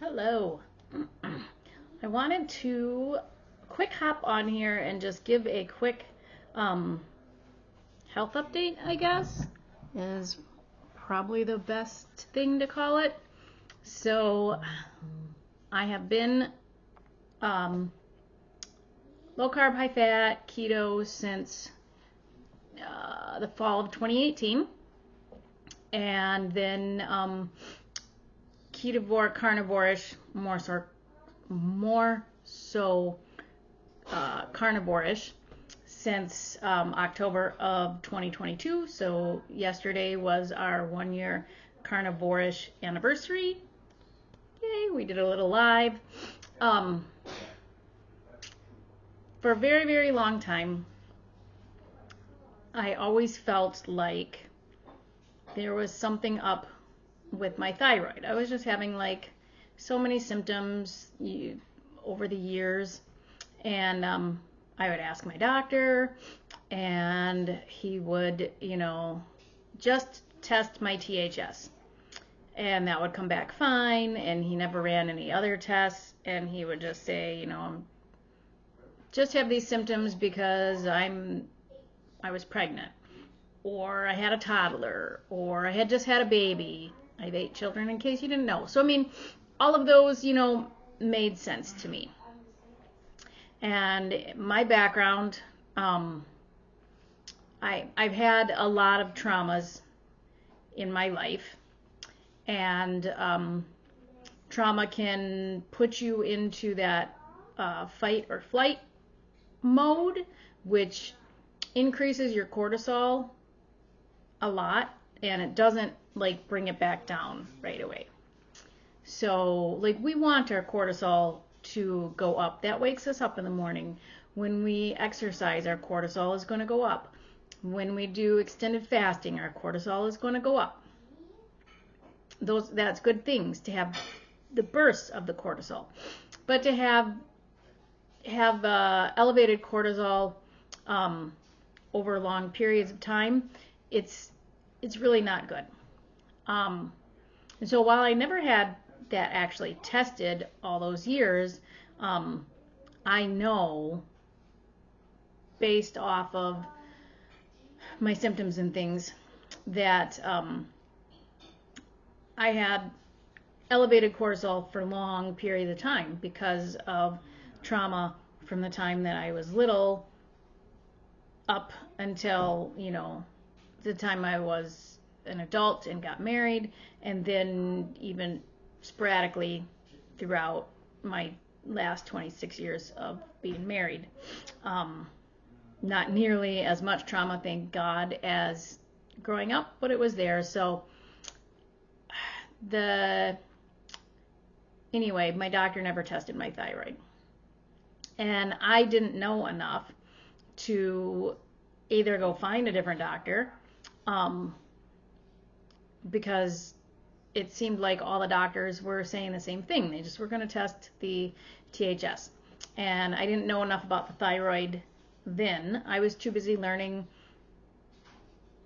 Hello. I wanted to quick hop on here and just give a quick health update, I guess, is probably the best thing to call it. So I have been low carb, high fat, keto since the fall of 2018. And then ketovore, carnivore-ish, more so carnivore-ish since October of 2022. So yesterday was our 1 year carnivore-ish anniversary. Yay, we did a little live. For a very, very long time, I always felt like there was something up with my thyroid. I was just having like so many symptoms over the years, and I would ask my doctor, and he would, just test my THS, and that would come back fine, and he never ran any other tests, and he would just say, just have these symptoms because I was pregnant, or I had a toddler, or I had just had a baby. I have 8 children, in case you didn't know. So, all of those, made sense to me. And my background, I've had a lot of traumas in my life. And trauma can put you into that fight or flight mode, which increases your cortisol a lot, and it doesn't bring it back down right away. So we want our cortisol to go up. That wakes us up in the morning. When we exercise, our cortisol is going to go up. When we do extended fasting, our cortisol is going to go up. That's good things to have the bursts of the cortisol. But to have elevated cortisol over long periods of time, it's really not good. And so while I never had that actually tested all those years, I know based off of my symptoms and things that I had elevated cortisol for long periods of time because of trauma from the time that I was little up until, the time I was an adult and got married, and then even sporadically throughout my last 26 years of being married. Not nearly as much trauma, thank God, as growing up, but it was there. So anyway, my doctor never tested my thyroid, and I didn't know enough to either go find a different doctor, because it seemed like all the doctors were saying the same thing. They just were going to test the THS. And I didn't know enough about the thyroid then. I was too busy learning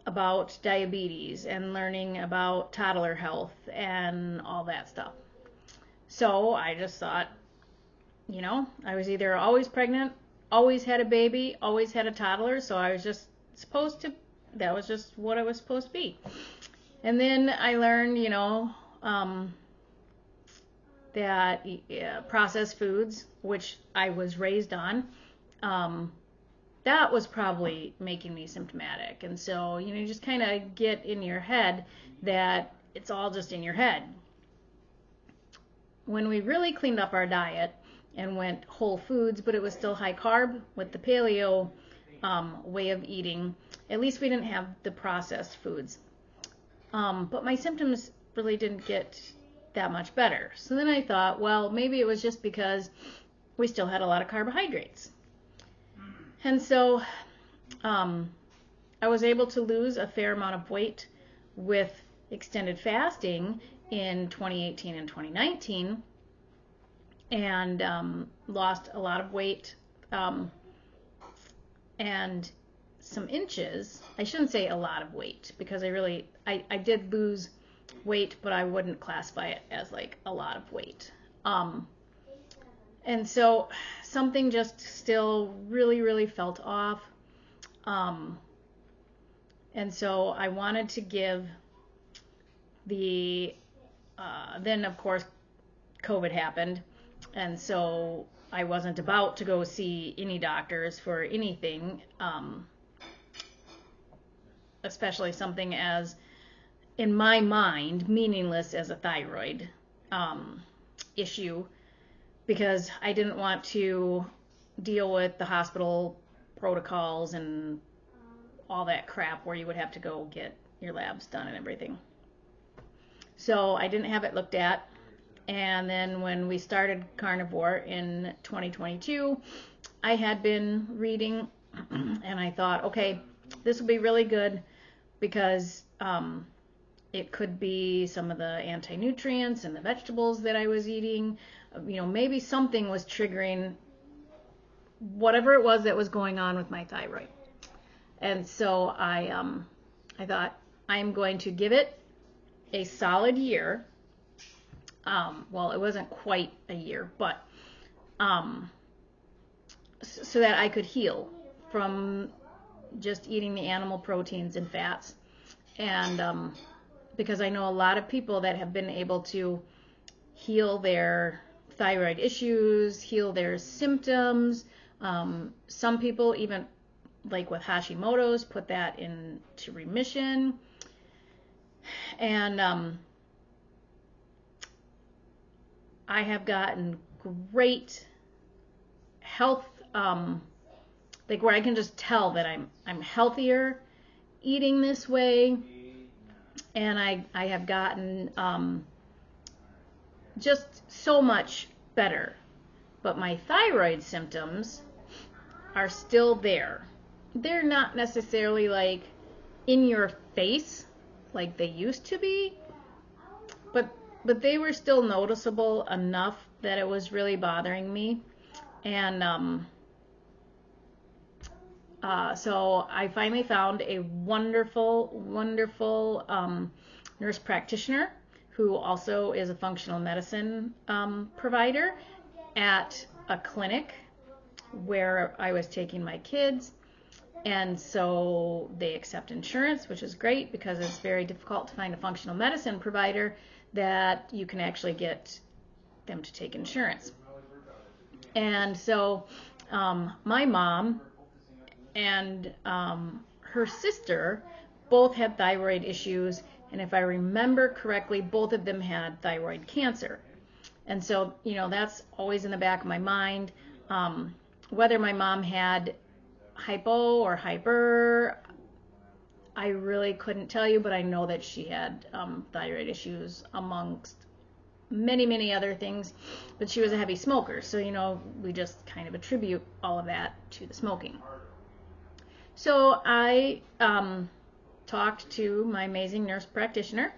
about diabetes and learning about toddler health and all that stuff. So I just thought, I was either always pregnant, always had a baby, always had a toddler, so I was just that was just what I was supposed to be. And then I learned, that processed foods, which I was raised on, that was probably making me symptomatic. And so, you just kind of get in your head that it's all just in your head. When we really cleaned up our diet and went whole foods, but it was still high carb with the paleo way of eating, at least we didn't have the processed foods. But my symptoms really didn't get that much better. So then I thought, well, maybe it was just because we still had a lot of carbohydrates. And so I was able to lose a fair amount of weight with extended fasting in 2018 and 2019, and lost a lot of weight and some inches. I shouldn't say a lot of weight, because I did lose weight, but I wouldn't classify it as a lot of weight. And so something just still really, really felt off. And so I wanted to give then of course COVID happened. And so I wasn't about to go see any doctors for anything, especially something as, in my mind, meaningless as a thyroid issue, because I didn't want to deal with the hospital protocols and all that crap where you would have to go get your labs done and everything. So I didn't have it looked at. And then when we started Carnivore in 2022, I had been reading and I thought, okay, this will be really good because it could be some of the anti-nutrients and the vegetables that I was eating. Maybe something was triggering whatever it was that was going on with my thyroid. And so I thought, I'm going to give it a solid year. Well, it wasn't quite a year, but so that I could heal from just eating the animal proteins and fats. And because I know a lot of people that have been able to heal their thyroid issues, heal their symptoms. Some people, even like with Hashimoto's, put that into remission. And I have gotten great health, like where I can just tell that I'm healthier eating this way, and I have gotten just so much better. But my thyroid symptoms are still there. They're not necessarily like in your face like they used to be, but they were still noticeable enough that it was really bothering me. And so I finally found a wonderful, wonderful nurse practitioner who also is a functional medicine provider at a clinic where I was taking my kids. And so they accept insurance, which is great because it's very difficult to find a functional medicine provider that you can actually get them to take insurance. And so my mom and her sister both had thyroid issues, and if I remember correctly, both of them had thyroid cancer. And so, that's always in the back of my mind. Whether my mom had hypo or hyper, I really couldn't tell you, but I know that she had thyroid issues amongst many, many other things. But she was a heavy smoker, so we just kind of attribute all of that to the smoking. So I talked to my amazing nurse practitioner,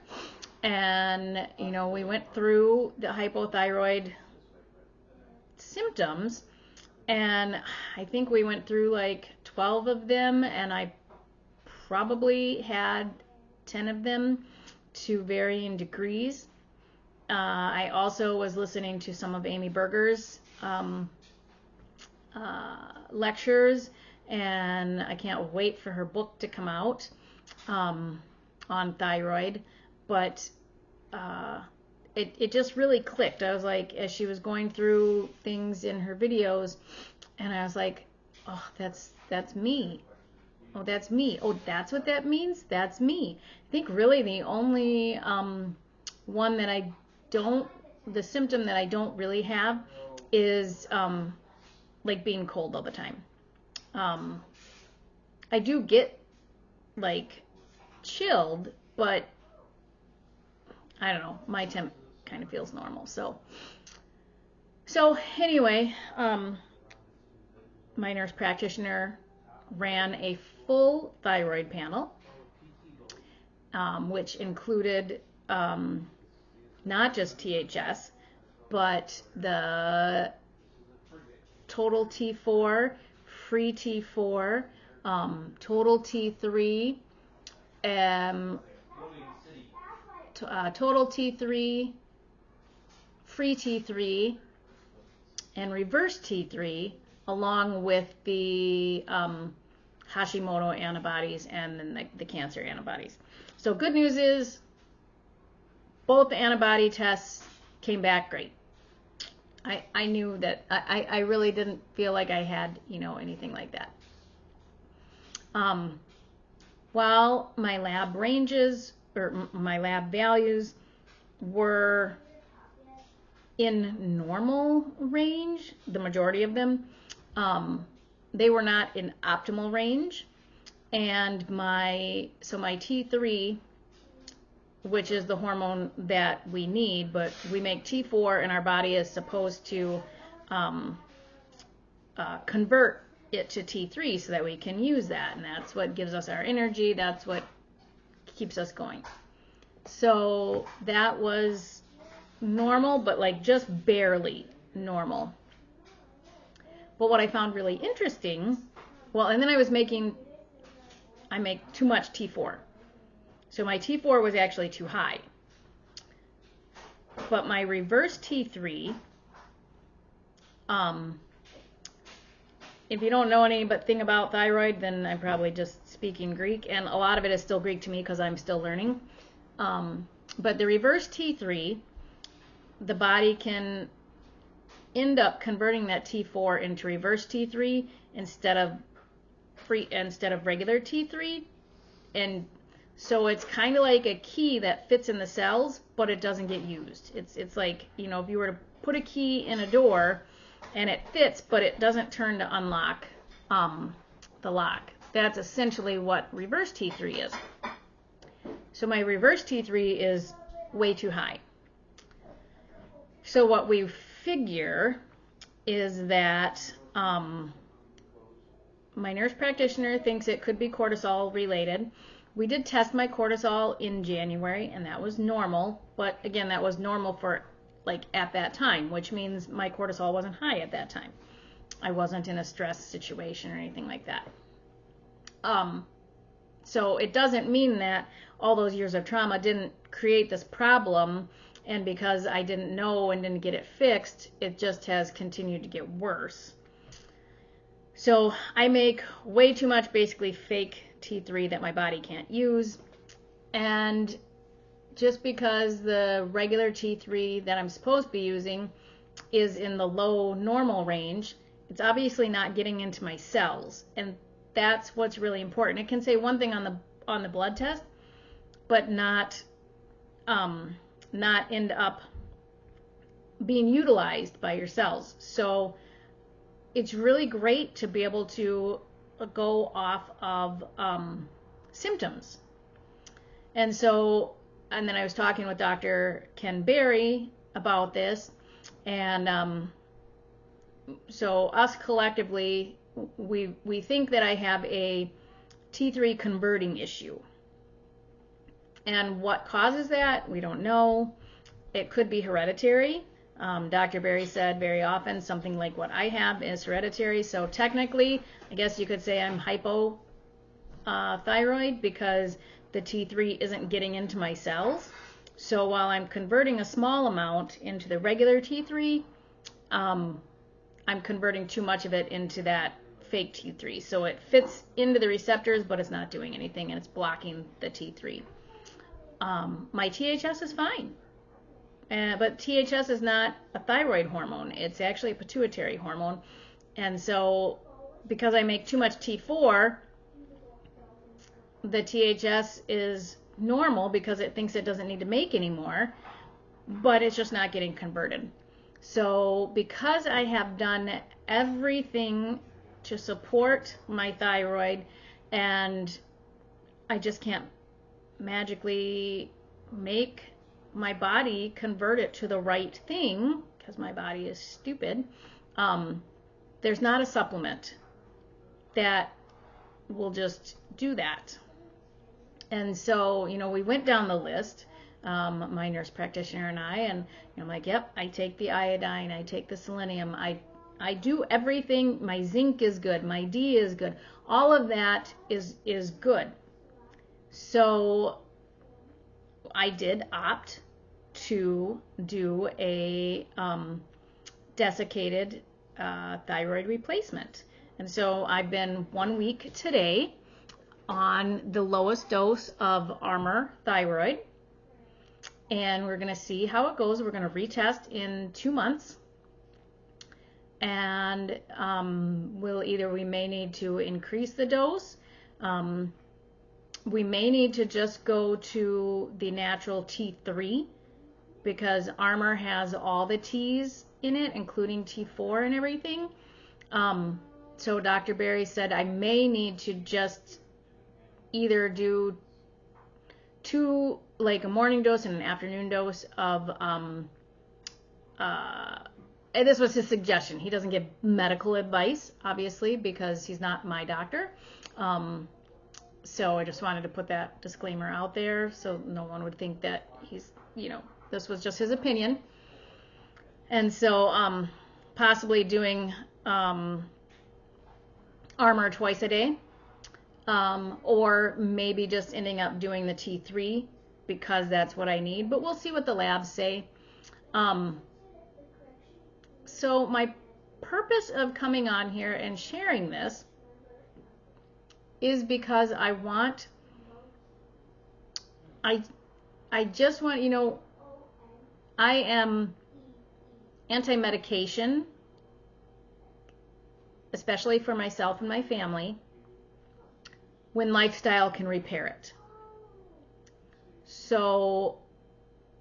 and we went through the hypothyroid symptoms, and I think we went through like 12 of them, and I probably had 10 of them to varying degrees. I also was listening to some of Amy Berger's lectures, and I can't wait for her book to come out on thyroid. But it just really clicked. I was like, as she was going through things in her videos, and I was like, oh, that's me. Oh, that's me. Oh, that's what that means? That's me. I think really the only one that the symptom that I don't really have is like being cold all the time. I do get like chilled, but I don't know, my temp kind of feels normal. So anyway, my nurse practitioner ran a full thyroid panel, which included not just THS, but the total T4, free T4, total T3, total T3, free T3 and reverse T3 along with the Hashimoto antibodies and then the cancer antibodies. So good news is both the antibody tests came back great. I knew that I really didn't feel like I had, anything like that. While my lab ranges or my lab values were in normal range, the majority of them, they were not in optimal range. And my T3, which is the hormone that we need, but we make T4 and our body is supposed to convert it to T3 so that we can use that, and that's what gives us our energy, that's what keeps us going. So that was normal, but like just barely normal. But what I found really interesting, and then I make too much T4. So my T4 was actually too high. But my reverse T3, if you don't know anything about thyroid, then I'm probably just speaking Greek, and a lot of it is still Greek to me because I'm still learning. But the reverse T3, the body can end up converting that T4 into reverse T3 instead of regular T3, and so it's kind of like a key that fits in the cells, but it doesn't get used. It's like, if you were to put a key in a door and it fits, but it doesn't turn to unlock the lock. That's essentially what reverse T3 is. So my reverse T3 is way too high. So what we figure is that my nurse practitioner thinks it could be cortisol related. We did test my cortisol in January, and that was normal. But again, that was normal for at that time, which means my cortisol wasn't high at that time. I wasn't in a stress situation or anything like that. So it doesn't mean that all those years of trauma didn't create this problem, and because I didn't know and didn't get it fixed, it just has continued to get worse. So I make way too much basically fake T3 that my body can't use, and just because the regular T3 that I'm supposed to be using is in the low normal range, it's obviously not getting into my cells, and that's what's really important. It can say one thing on the blood test, but not end up being utilized by your cells. So it's really great to be able to go off of symptoms. And then I was talking with Dr. Ken Berry about this, and so us collectively, we think that I have a T3 converting issue. And what causes that, we don't know. It could be hereditary. Dr. Berry said very often something like what I have is hereditary. So technically, I guess you could say I'm hypothyroid because the T3 isn't getting into my cells. So while I'm converting a small amount into the regular T3, I'm converting too much of it into that fake T3. So it fits into the receptors, but it's not doing anything, and it's blocking the T3. My THS is fine. But THS is not a thyroid hormone. It's actually a pituitary hormone. And so because I make too much T4, the THS is normal because it thinks it doesn't need to make anymore, but it's just not getting converted. So because I have done everything to support my thyroid, and I just can't magically make my body convert it to the right thing, because my body is stupid, there's not a supplement that will just do that. And so, we went down the list, my nurse practitioner and and I'm like, yep, I take the iodine, I take the selenium, I do everything. My zinc is good, my D is good, all of that is good. So I did opt to do a desiccated thyroid replacement. And so I've been 1 week today on the lowest dose of Armour Thyroid, and we're going to see how it goes. We're going to retest in 2 months, and we may need to increase the dose. We may need to just go to the natural T3 because Armour has all the T's in it, including T4 and everything. So Dr. Berry said I may need to just either do two, like a morning dose and an afternoon dose of, this was his suggestion. He doesn't give medical advice, obviously, because he's not my doctor. So I just wanted to put that disclaimer out there so no one would think that he's, this was just his opinion. And so possibly doing Armour twice a day. Or maybe just ending up doing the T3 because that's what I need, but we'll see what the labs say. So my purpose of coming on here and sharing this is because I just want, I am anti-medication, especially for myself and my family, when lifestyle can repair it. So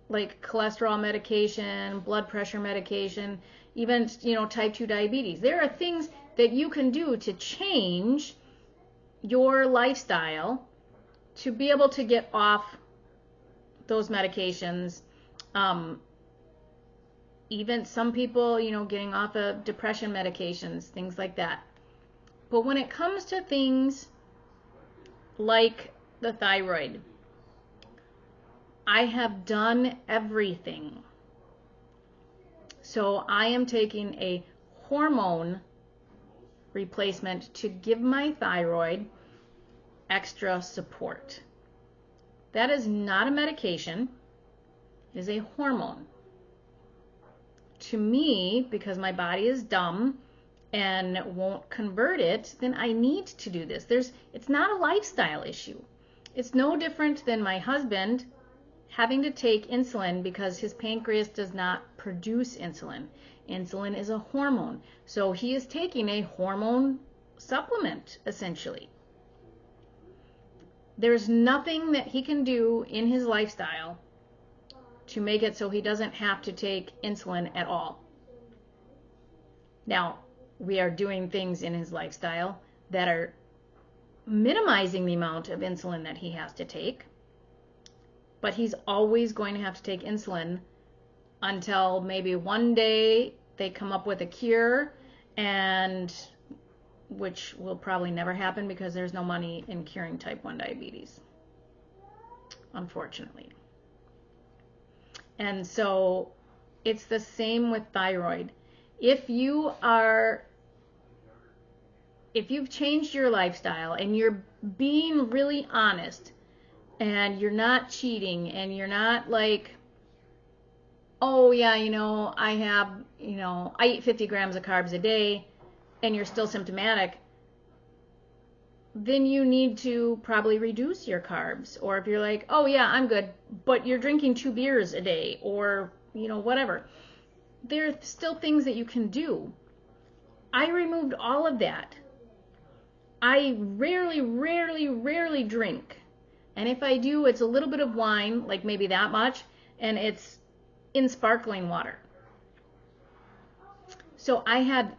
like cholesterol medication, blood pressure medication, even, type 2 diabetes. There are things that you can do to change your lifestyle to be able to get off those medications. Even some people, getting off of depression medications, things like that. But when it comes to things like the thyroid, I have done everything. So I am taking a hormone replacement to give my thyroid extra support. That is not a medication, it is a hormone. To me, because my body is dumb and won't convert it, then I need to do this. It's not a lifestyle issue. It's no different than my husband having to take insulin because his pancreas does not produce insulin. Insulin is a hormone. So he is taking a hormone supplement, essentially. There's nothing that he can do in his lifestyle to make it so he doesn't have to take insulin at all. Now, we are doing things in his lifestyle that are minimizing the amount of insulin that he has to take, but he's always going to have to take insulin until maybe one day they come up with a cure, and which will probably never happen because there's no money in curing type 1 diabetes, unfortunately. And so it's the same with thyroid. If you've changed your lifestyle and you're being really honest and you're not cheating and you're not like, oh yeah, I eat 50 grams of carbs a day, and you're still symptomatic, then you need to probably reduce your carbs. Or if you're like, oh yeah, I'm good, but you're drinking 2 beers a day, or whatever. There are still things that you can do. I removed all of that. I rarely drink. And if I do, it's a little bit of wine, like maybe that much, and it's in sparkling water. So I had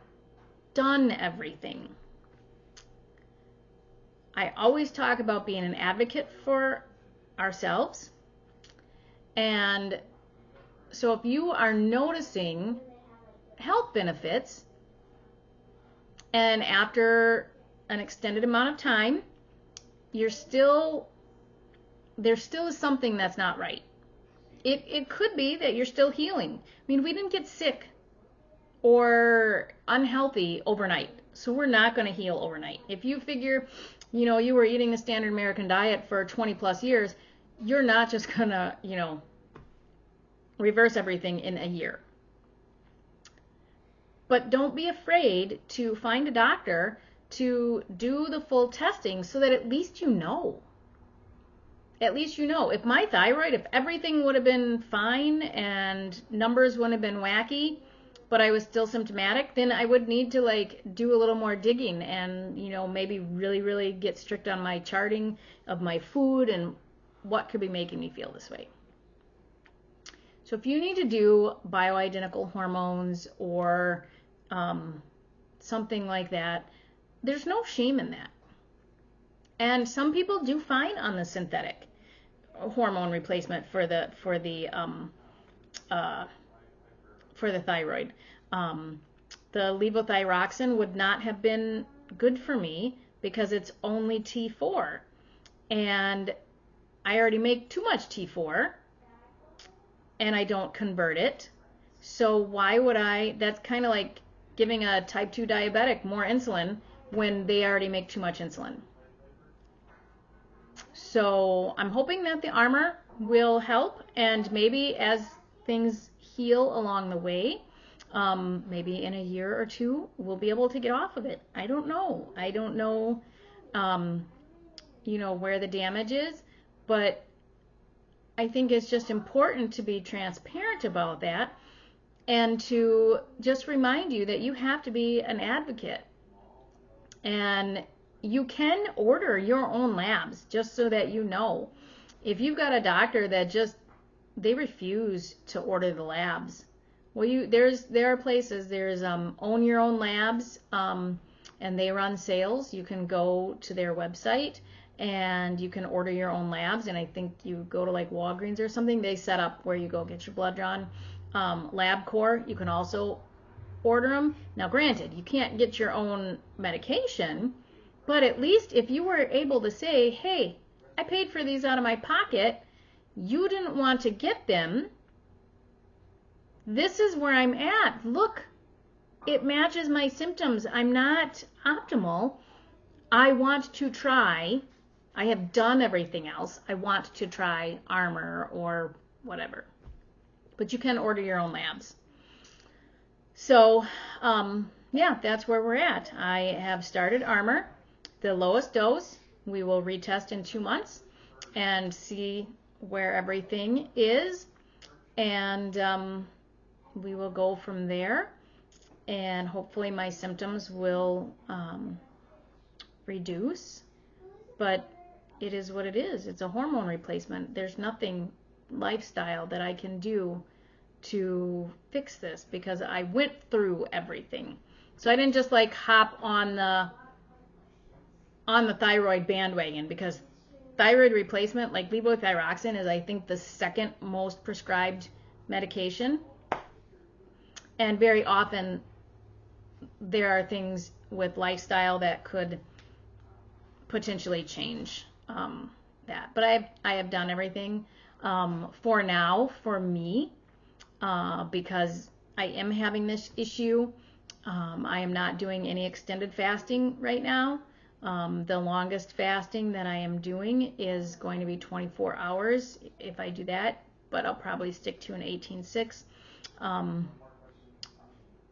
done everything. I always talk about being an advocate for ourselves. And so if you are noticing health benefits, and after an extended amount of time, there still is something that's not right. It could be that you're still healing. I mean, we didn't get sick or unhealthy overnight, so we're not going to heal overnight. If you figure, you were eating the standard American diet for 20 plus years, you're not just going to, reverse everything in a year. But don't be afraid to find a doctor to do the full testing so that at least you know. At least you know. If my thyroid, if everything would have been fine and numbers wouldn't have been wacky, but I was still symptomatic, then I would need to like do a little more digging and, you know, maybe really, really get strict on my charting of my food and what could be making me feel this way. So if you need to do bioidentical hormones or something like that, there's no shame in that. And some people do fine on the synthetic hormone replacement for the thyroid. The levothyroxine would not have been good for me because it's only T4, and I already make too much T4, and I don't convert it. So why would I? That's kind of like giving a type 2 diabetic more insulin when they already make too much insulin. So I'm hoping that the Armour will help, and maybe as things heal along the way, maybe in a year or two, we'll be able to get off of it. I don't know. I don't know, you know, where the damage is, but I think it's just important to be transparent about that and to just remind you that you have to be an advocate. And you can order your own labs, just so that you know. If you've got a doctor that just, they refuse to order the labs, well, there are places, there's Own Your Own Labs, and they run sales. You can go to their website and you can order your own labs, and I think you go to like Walgreens or something, they set up where you go get your blood drawn. LabCorp, you can also order them. Now granted, you can't get your own medication, but at least if you were able to say, hey, I paid for these out of my pocket, you didn't want to get them, this is where I'm at. Look, it matches my symptoms. I'm not optimal. I want to try. I have done everything else. I want to try Armour or whatever. But you can order your own labs. So, yeah, that's where we're at. I have started Armour, the lowest dose. We will retest in 2 months and see where everything is. And we will go from there. And hopefully my symptoms will reduce. But it is what it is. It's a hormone replacement. There's nothing lifestyle that I can do to fix this because I went through everything. So I didn't just like hop on the thyroid bandwagon, because thyroid replacement, like levothyroxine, is I think the second most prescribed medication. And very often there are things with lifestyle that could potentially change that. But I have done everything for now for me because I am having this issue. I am not doing any extended fasting right now. The longest fasting that I am doing is going to be 24 hours if I do that, but I'll probably stick to an 18-6.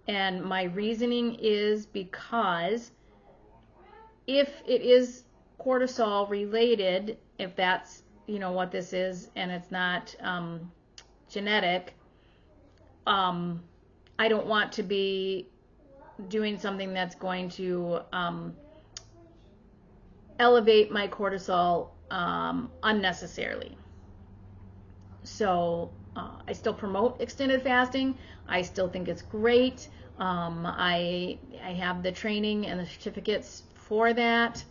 And my reasoning is because if it is cortisol related, if that's, you know, what this is, and it's not genetic, I don't want to be doing something that's going to elevate my cortisol unnecessarily. So I still promote extended fasting. I still think it's great. I have the training and the certificates for that.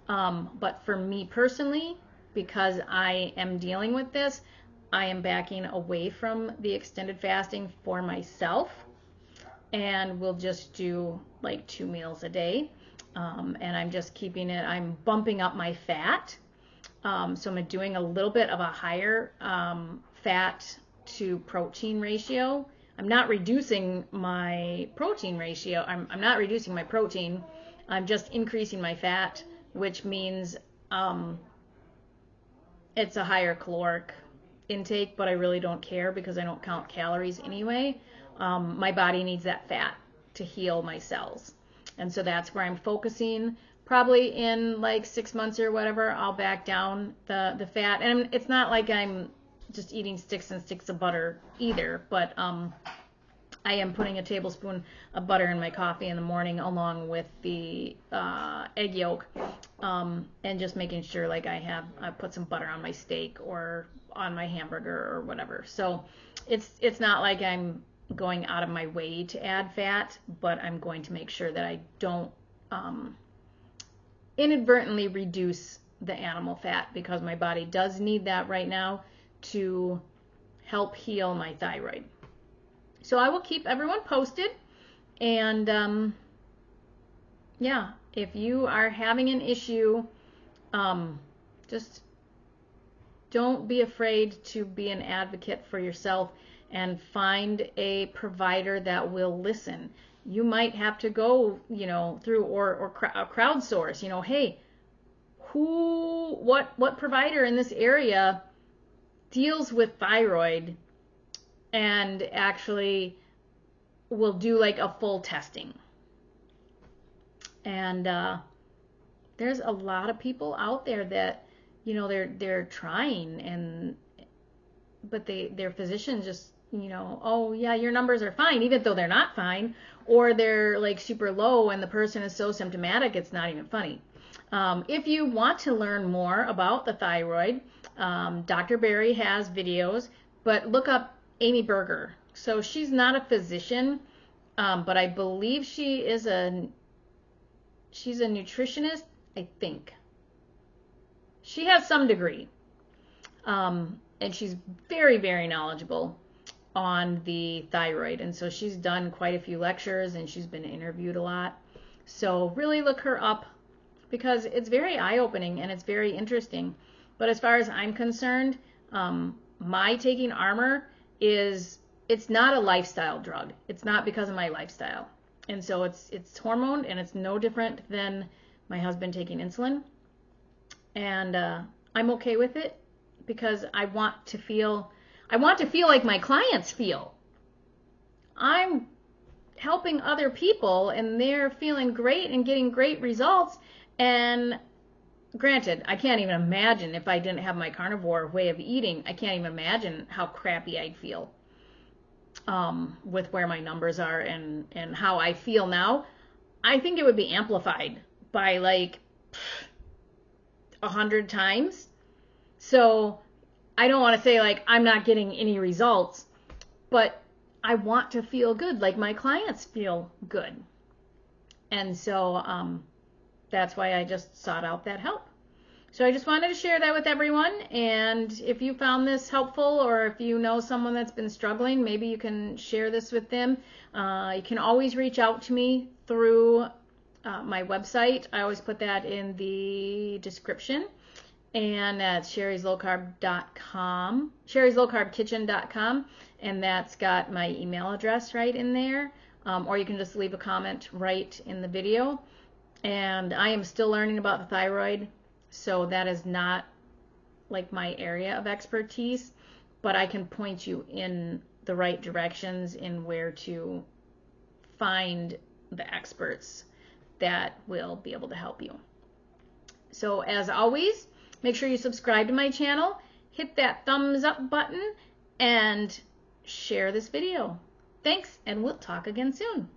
But for me personally, because I am dealing with this, I am backing away from the extended fasting for myself, and we'll just do like 2 meals a day. And I'm just keeping it, I'm bumping up my fat. So I'm doing a little bit of a higher fat to protein ratio. I'm not reducing my protein ratio. I'm not reducing my protein. I'm just increasing my fat, which means it's a higher caloric intake, but I really don't care because I don't count calories anyway. My body needs that fat to heal my cells. And so that's where I'm focusing. Probably in like 6 months or whatever, I'll back down the fat. And it's not like I'm just eating sticks and sticks of butter either, but I am putting a tablespoon of butter in my coffee in the morning along with the egg yolk, and just making sure like I put some butter on my steak or on my hamburger or whatever. So it's not like I'm going out of my way to add fat, but I'm going to make sure that I don't inadvertently reduce the animal fat, because my body does need that right now to help heal my thyroid. So I will keep everyone posted, and yeah, if you are having an issue, just don't be afraid to be an advocate for yourself and find a provider that will listen. You might have to go, through or crowdsource, hey, what provider in this area deals with thyroid and actually will do like a full testing. And there's a lot of people out there that, they're trying, but their physicians just, oh yeah, your numbers are fine, even though they're not fine, or they're like super low and the person is so symptomatic it's not even funny. If you want to learn more about the thyroid, Dr. Barry has videos, but look up Amy Berger. So she's not a physician, but I believe she's a nutritionist, I think. She has some degree, and she's very, very knowledgeable on the thyroid, and so she's done quite a few lectures and she's been interviewed a lot. So really look her up, because it's very eye-opening and it's very interesting. But as far as I'm concerned, my taking Armour it's not a lifestyle drug. It's not because of my lifestyle. And so it's hormone, and it's no different than my husband taking insulin. And I'm okay with it because I want to feel like my clients feel. I'm helping other people and they're feeling great and getting great results. And granted, I can't even imagine if I didn't have my carnivore way of eating. I can't even imagine how crappy I'd feel with where my numbers are and how I feel now. I think it would be amplified by like 100 times. So I don't want to say like I'm not getting any results, but I want to feel good, like my clients feel good. And so that's why I just sought out that help. So I just wanted to share that with everyone. And if you found this helpful, or if you know someone that's been struggling, maybe you can share this with them. You can always reach out to me through my website. I always put that in the description. And that's sherryslowcarb.com, sherryslowcarbkitchen.com, and that's got my email address right in there. Or you can just leave a comment right in the video. And I am still learning about the thyroid, so that is not like my area of expertise, but I can point you in the right directions in where to find the experts that will be able to help you. So as always, make sure you subscribe to my channel, hit that thumbs up button, and share this video. Thanks, and we'll talk again soon.